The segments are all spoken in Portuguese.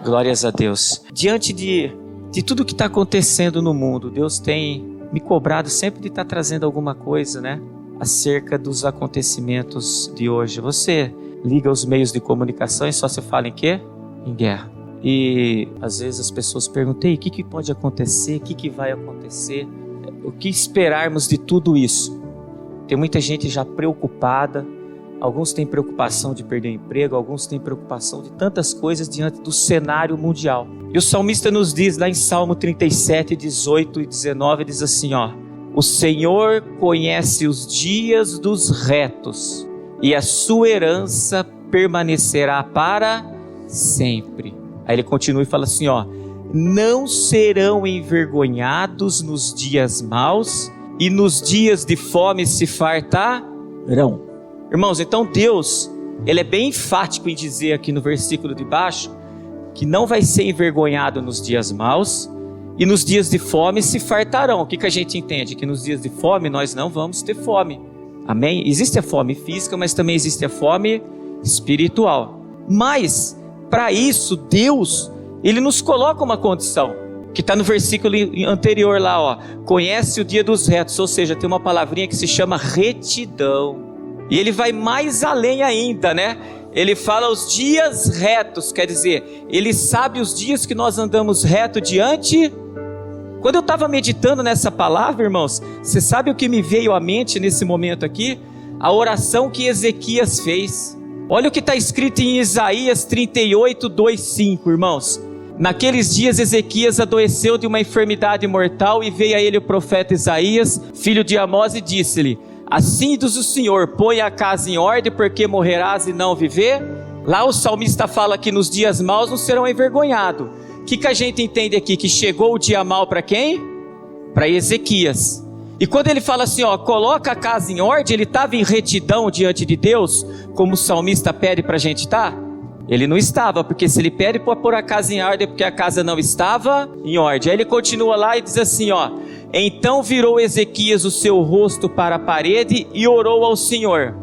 Glórias a Deus. Diante de tudo que está acontecendo no mundo, Deus tem me cobrado sempre de estar trazendo alguma coisa, né? Acerca dos acontecimentos de hoje. Você liga os meios de comunicação e só se fala em quê? Em guerra. E às vezes as pessoas perguntam, o que pode acontecer? O que vai acontecer? O que esperarmos de tudo isso? Tem muita gente já preocupada. Alguns têm preocupação de perder o emprego, alguns têm preocupação de tantas coisas diante do cenário mundial. E o salmista nos diz lá em Salmo 37, 18 e 19, diz assim, o Senhor conhece os dias dos retos e a sua herança permanecerá para sempre. Aí ele continua e fala assim, não serão envergonhados nos dias maus e nos dias de fome se fartarão. Irmãos, então Deus, Ele é bem enfático em dizer aqui no versículo de baixo, que não vai ser envergonhado nos dias maus, e nos dias de fome se fartarão. O que a gente entende? Que nos dias de fome nós não vamos ter fome. Amém? Existe a fome física, mas também existe a fome espiritual. Mas, para isso, Deus, Ele nos coloca uma condição, que está no versículo anterior lá, conhece o dia dos retos, ou seja, tem uma palavrinha que se chama retidão. E ele vai mais além ainda, né? Ele fala os dias retos, quer dizer, ele sabe os dias que nós andamos reto diante. Quando eu estava meditando nessa palavra, irmãos, você sabe o que me veio à mente nesse momento aqui? A oração que Ezequias fez. Olha o que está escrito em Isaías 38, 2, 5, irmãos. Naqueles dias Ezequias adoeceu de uma enfermidade mortal e veio a ele o profeta Isaías, filho de Amós, e disse-lhe, assim diz o Senhor, põe a casa em ordem, porque morrerás e não viver. Lá o salmista fala que nos dias maus não serão envergonhados. O que a gente entende aqui? Que chegou o dia mau para quem? Para Ezequias. E quando ele fala assim, coloca a casa em ordem, ele estava em retidão diante de Deus, como o salmista pede para a gente estar? Ele não estava, porque se ele pede para pôr a casa em ordem, é porque a casa não estava em ordem. Aí ele continua lá e diz assim, então virou Ezequias o seu rosto para a parede e orou ao Senhor.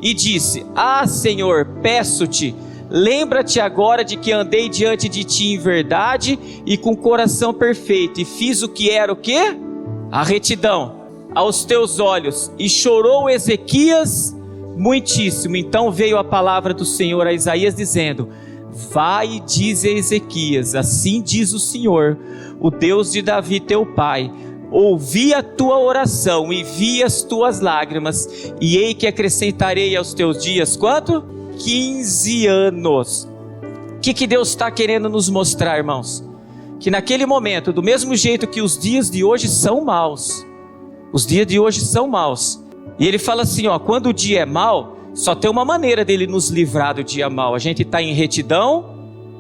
E disse, Senhor, peço-te, lembra-te agora de que andei diante de ti em verdade e com coração perfeito. E fiz o que era o quê? A retidão aos teus olhos. E chorou Ezequias muitíssimo. Então veio a palavra do Senhor a Isaías dizendo, vai e diz a Ezequias, assim diz o Senhor, o Deus de Davi teu pai, ouvi a tua oração e vi as tuas lágrimas, e ei que acrescentarei aos teus dias, quanto? 15 anos. O que Deus está querendo nos mostrar, irmãos? Que naquele momento, do mesmo jeito que os dias de hoje são maus, os dias de hoje são maus, e ele fala assim, quando o dia é mau, só tem uma maneira dele nos livrar do dia mau, a gente está em retidão.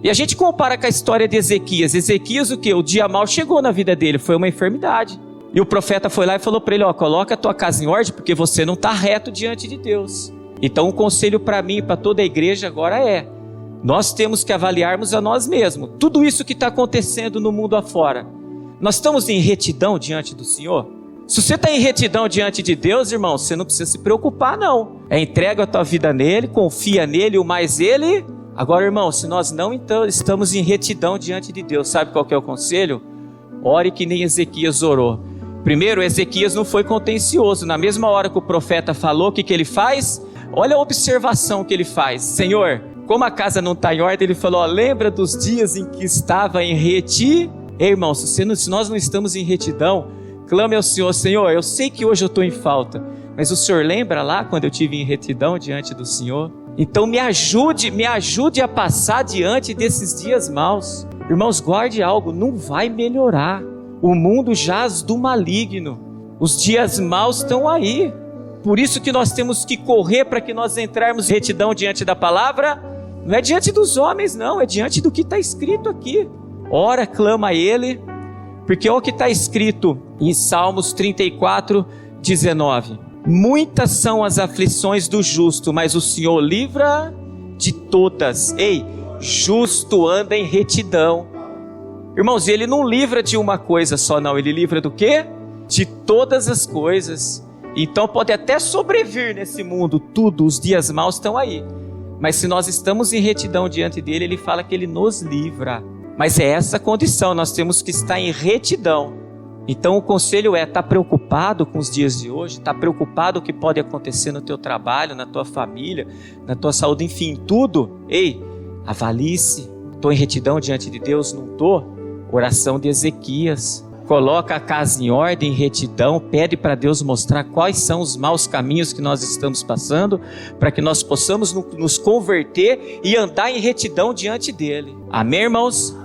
E a gente compara com a história de Ezequias. Ezequias o quê? O dia mau chegou na vida dele, foi uma enfermidade. E o profeta foi lá e falou para ele, coloca a tua casa em ordem, porque você não está reto diante de Deus. Então o conselho para mim e para toda a igreja agora nós temos que avaliarmos a nós mesmos. Tudo isso que está acontecendo no mundo afora, nós estamos em retidão diante do Senhor? Se você está em retidão diante de Deus, irmão, você não precisa se preocupar não. Entrega a tua vida nele, confia nele, o mais ele... Agora, irmão, se nós não estamos em retidão diante de Deus, sabe qual que é o conselho? Ore que nem Ezequias orou. Primeiro, Ezequias não foi contencioso. Na mesma hora que o profeta falou, o que ele faz? Olha a observação que ele faz. Senhor, como a casa não está em ordem, ele falou, lembra dos dias em que estava em retidão? Ei, irmão, se nós não estamos em retidão, clame ao Senhor, Senhor, eu sei que hoje eu estou em falta, mas o Senhor lembra lá quando eu estive em retidão diante do Senhor? Então me ajude a passar diante desses dias maus. Irmãos, guarde algo, não vai melhorar. O mundo jaz do maligno. Os dias maus estão aí. Por isso que nós temos que correr para que nós entrarmos em retidão diante da palavra. Não é diante dos homens não, é diante do que está escrito aqui. Ora, clama a Ele, porque olha o que está escrito em Salmos 34, 19. Muitas são as aflições do justo, mas o Senhor livra de todas. Ei, justo anda em retidão. Irmãos, Ele não livra de uma coisa só não, Ele livra do quê? De todas as coisas. Então pode até sobrevir nesse mundo tudo, os dias maus estão aí. Mas se nós estamos em retidão diante dele, ele fala que ele nos livra. Mas é essa condição, nós temos que estar em retidão. Então o conselho é: estar preocupado com os dias de hoje, estar preocupado com o que pode acontecer no teu trabalho, na tua família, na tua saúde, enfim, tudo. Ei, avalie-se. Estou em retidão diante de Deus? Não estou? Oração de Ezequias. Coloca a casa em ordem, em retidão, pede para Deus mostrar quais são os maus caminhos que nós estamos passando, para que nós possamos nos converter e andar em retidão diante dele. Amém, irmãos?